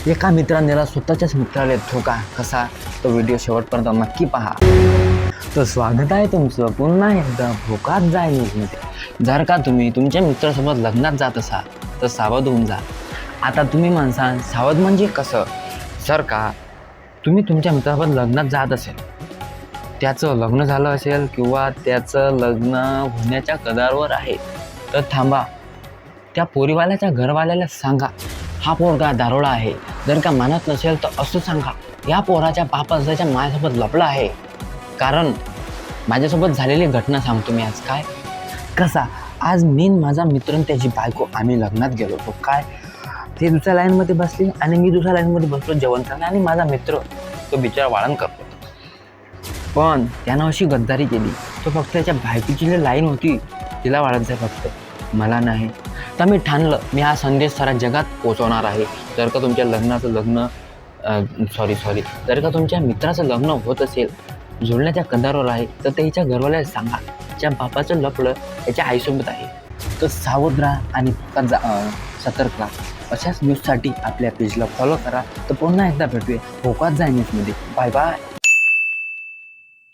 एका मित्राने दिला स्वतःच्याच मित्राला धोका कसा, तो व्हिडिओ शेवटपर्यंत नक्की पहा. तर स्वागत आहे तुमचं पुन्हा एकदा भोकात जाय न्यूजमध्ये. जर का तुम्ही तुमच्या मित्रासोबत लग्नात जात असाल तर सावध होऊन जा. आता तुम्ही म्हणसाल सावध म्हणजे कसं? जर का तुम्ही तुमच्या मित्रासोबत लग्नात जात असेल, त्याचं लग्न झालं असेल किंवा त्याचं लग्न होण्याच्या कदारावर आहे, तर थांबा. त्या पोरीवाल्याच्या घरवाल्याला सांगा हा पोरगा दारोडा आहे. जर का मानत नसेल तर असं सांगा या पोराच्या बापाच्या माझ्यासोबत लपला आहे. कारण माझ्यासोबत झालेली घटना सांगतो मी आज. काय कसा आज मी माझा मित्र आणि त्याची बायको आम्ही लग्नात गेलो होतो. काय ते दुसऱ्या लाईनमध्ये बसले आणि मी दुसऱ्या लाईनमध्ये बसलो जेवण करायला, आणि माझा मित्र तो बिचारा वाळण करतो. पण त्यानं अशी गद्दारी केली, तो फक्त त्याच्या बायकोची जी लाईन होती तिला वाढत जाय फक्त, मला नाही. तर मी ठाणलं मी हा संदेश सारा जगात पोचवणार आहे. जर का तुमच्या जर का तुमच्या मित्राचं लग्न होत असेल, जुळण्याच्या कदारावर आहे, तर त्याच्या घरवाल्याला सांगा त्याच्या बापाचं लफडं त्याच्या आईसोबत आहे. तर सावध राहा आणि सतर्क राहा. अशाच न्यूजसाठी आपल्या पेजला फॉलो करा. तर पुन्हा एकदा भेटूया भोकात जाय न्यूजमध्ये. Bye bye.